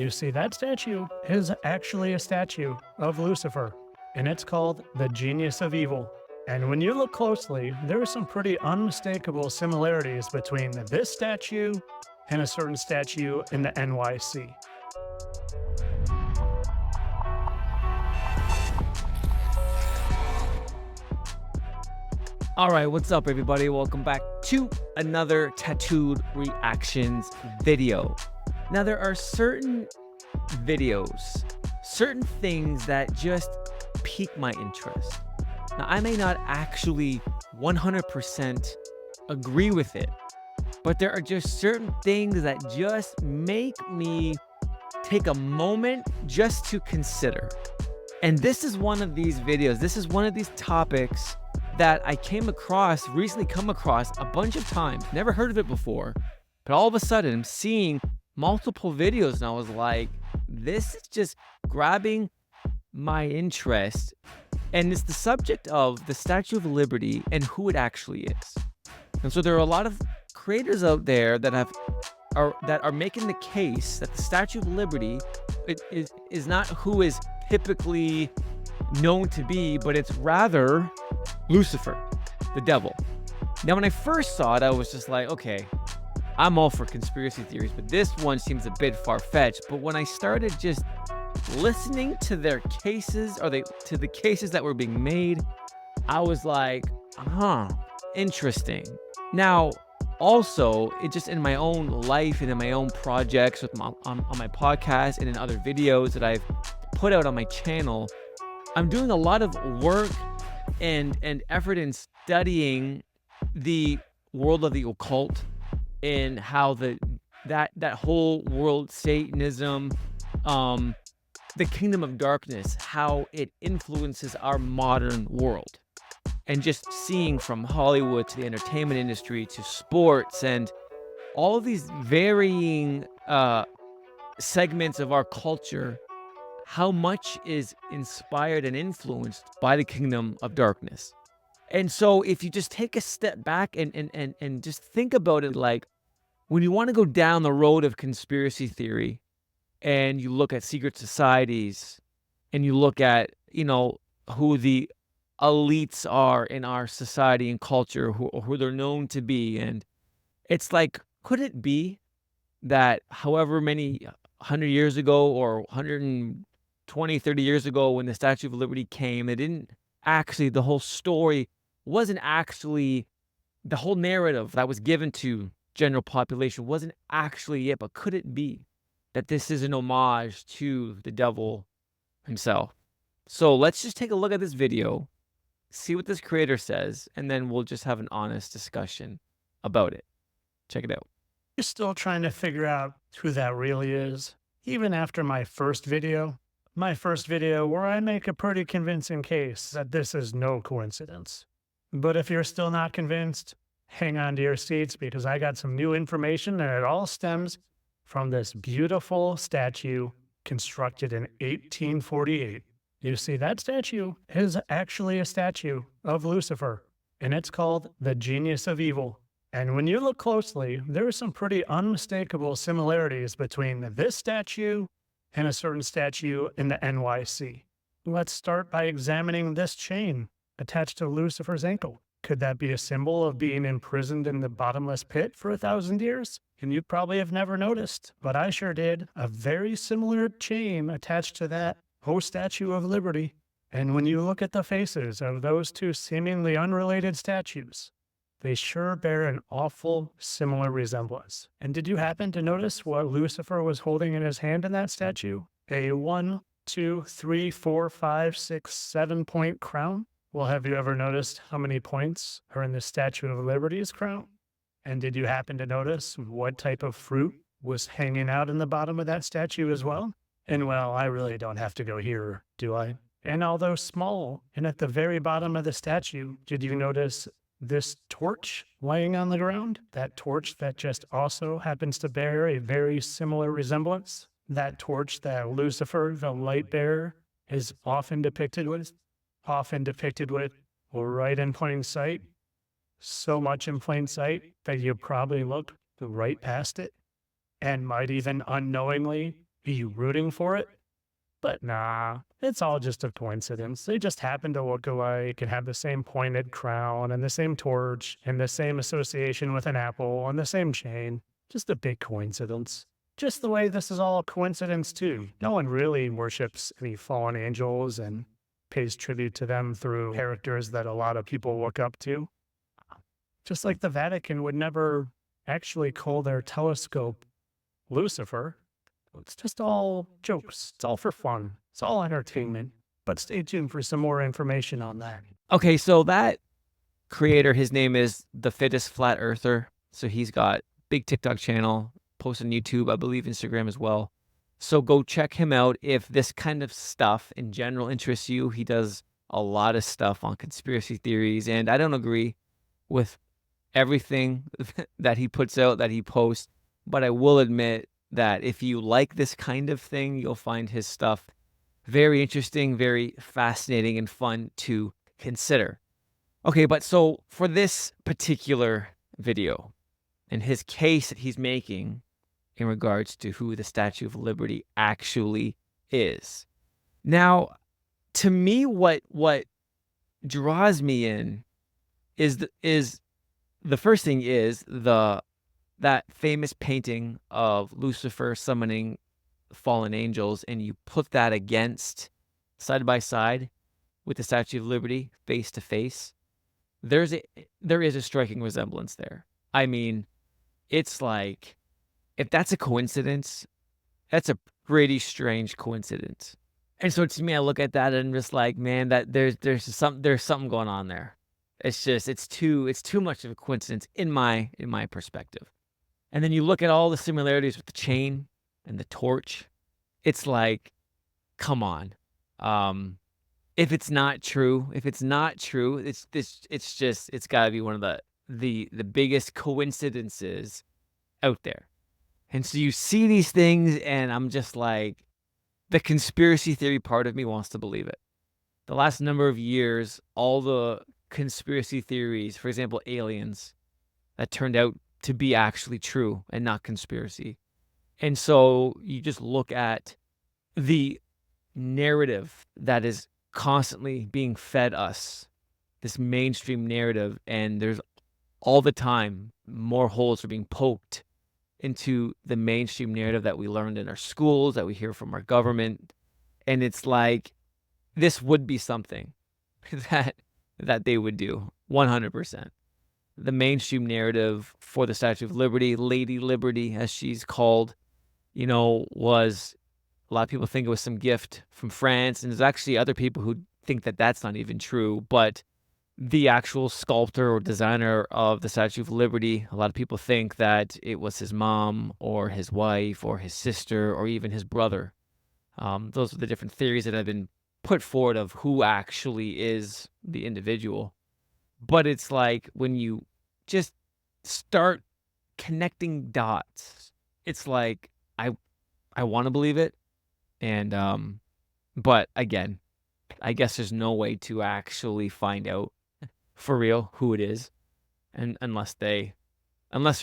You see, that statue is actually a statue of Lucifer, and it's called the Genius of Evil. And when you look closely, there are some pretty unmistakable similarities between this statue and a certain statue in the NYC. All right, what's up, everybody? Welcome back to another Tattooed Reactions video. Now, there are certain videos, certain things that just pique my interest. Now, I may not actually 100% agree with it, but there are just certain things that just make me take a moment just to consider. And this is one of these videos. This is one of these topics that I recently come across a bunch of times, never heard of it before, but all of a sudden I'm seeing multiple videos and I was like, this is just grabbing my interest. And it's the subject of the Statue of Liberty and who it actually is. And so there are a lot of creators out there that are making the case that the Statue of Liberty is not who is typically known to be, but it's rather Lucifer, the devil. Now, when I first saw it, I was just like, okay, I'm all for conspiracy theories, but this one seems a bit far-fetched. But when I started just listening to their cases, to the cases that were being made, I was like, interesting. Now, also, it just in my own life and in my own projects on my podcast and in other videos that I've put out on my channel, I'm doing a lot of work and effort in studying the world of the occult and how that whole world, Satanism, the kingdom of darkness, how it influences our modern world. And just seeing from Hollywood to the entertainment industry to sports and all of these varying segments of our culture, how much is inspired and influenced by the kingdom of darkness. And so if you just take a step back and just think about it, like when you want to go down the road of conspiracy theory and you look at secret societies and you look at, who the elites are in our society and culture, who they're known to be. And it's like, could it be that however many 100 years ago or 120, 30 years ago when the Statue of Liberty came, the whole story wasn't actually, the whole narrative that was given to general population wasn't actually it, but could it be that this is an homage to the devil himself? So let's just take a look at this video, see what this creator says, and then we'll just have an honest discussion about it. Check it out. You're still trying to figure out who that really is, even after my first video where I make a pretty convincing case that this is no coincidence. But if you're still not convinced, hang on to your seats because I got some new information and it all stems from this beautiful statue constructed in 1848. You see, that statue is actually a statue of Lucifer, and it's called the Genius of Evil. And when you look closely, there are some pretty unmistakable similarities between this statue and a certain statue in the NYC. Let's start by examining this chain attached to Lucifer's ankle. Could that be a symbol of being imprisoned in the bottomless pit for 1,000 years? And you probably have never noticed, but I sure did. A very similar chain attached to that whole Statue of Liberty. And when you look at the faces of those two seemingly unrelated statues, they sure bear an awful similar resemblance. And did you happen to notice what Lucifer was holding in his hand in that statue? A 1, 2, 3, 4, 5, 6, 7-point crown? Well, have you ever noticed how many points are in the Statue of Liberty's crown? And did you happen to notice what type of fruit was hanging out in the bottom of that statue as well? And well, I really don't have to go here, do I? And although small, and at the very bottom of the statue, did you notice this torch laying on the ground? That torch that just also happens to bear a very similar resemblance? That torch that Lucifer, the light bearer, is often depicted with right in plain sight. So much in plain sight that you probably look right past it and might even unknowingly be rooting for it. But nah, it's all just a coincidence. They just happen to look alike and have the same pointed crown and the same torch and the same association with an apple and the same chain. Just a big coincidence. Just the way this is all a coincidence, too. No one really worships any fallen angels and pays tribute to them through characters that a lot of people look up to. Just like the Vatican would never actually call their telescope Lucifer. It's just all jokes. It's all for fun. It's all entertainment. But stay tuned for some more information on that. Okay, so that creator, his name is The Fittest Flat Earther. So he's got big TikTok channel, posts on YouTube, I believe Instagram as well. So go check him out if this kind of stuff in general interests you. He does a lot of stuff on conspiracy theories, and I don't agree with everything that he puts out, that he posts, but I will admit that if you like this kind of thing, you'll find his stuff very interesting, very fascinating, and fun to consider. Okay, but so for this particular video and his case that he's making in regards to who the Statue of Liberty actually is. Now, to me, what draws me in is the first thing is that famous painting of Lucifer summoning fallen angels, and you put that against side by side with the Statue of Liberty face to face. There is a striking resemblance there. I mean, it's like, if that's a coincidence, that's a pretty strange coincidence. And so to me, I look at that and I'm just like, man, that there's something going on there. It's too much of a coincidence in my perspective. And then you look at all the similarities with the chain and the torch. It's like, come on. If it's not true, it's got to be one of the biggest coincidences out there. And so you see these things, and I'm just like, the conspiracy theory part of me wants to believe it. The last number of years, all the conspiracy theories, for example, aliens, that turned out to be actually true and not conspiracy. And so you just look at the narrative that is constantly being fed us, this mainstream narrative, and there's all the time more holes are being poked into the mainstream narrative that we learned in our schools, that we hear from our government. And it's like, this would be something that they would do 100%. The mainstream narrative for the Statue of Liberty, Lady Liberty, as she's called, was, a lot of people think it was some gift from France. And there's actually other people who think that that's not even true. But the actual sculptor or designer of the Statue of Liberty, a lot of people think that it was his mom or his wife or his sister or even his brother. Those are the different theories that have been put forward of who actually is the individual. But it's like, when you just start connecting dots, it's like, I want to believe it. And, but again, I guess there's no way to actually find out for real who it is. And unless there's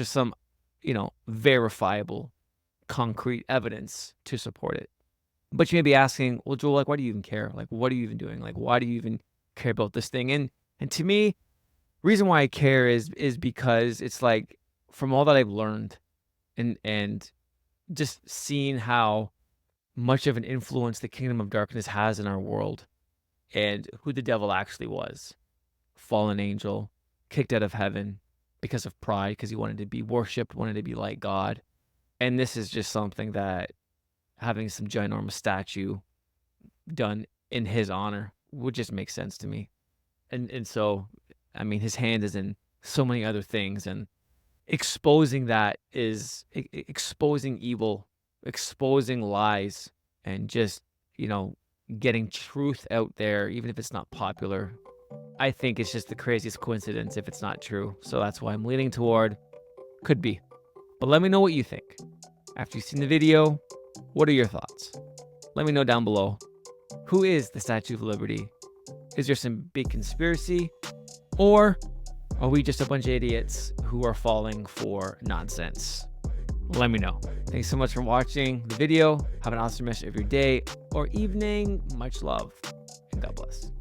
some, verifiable, concrete evidence to support it. But you may be asking, well, Joel, like, why do you even care? Like, what are you even doing? Like, why do you even care about this thing? And to me, reason why I care is because it's like, from all that I've learned and just seeing how much of an influence the kingdom of darkness has in our world and who the devil actually was. Fallen angel, kicked out of heaven because of pride, because he wanted to be worshipped, wanted to be like God. And this is just something that having some ginormous statue done in his honor would just make sense to me. And so, I mean, his hand is in so many other things, and exposing that is exposing evil, exposing lies, and just, getting truth out there, even if it's not popular. I think it's just the craziest coincidence if it's not true. So that's why I'm leaning toward could be. But let me know what you think. After you've seen the video, what are your thoughts? Let me know down below. Who is the Statue of Liberty? Is there some big conspiracy? Or are we just a bunch of idiots who are falling for nonsense? let me know. Thanks so much for watching the video. Have an awesome rest of your day or evening. Much love and God bless.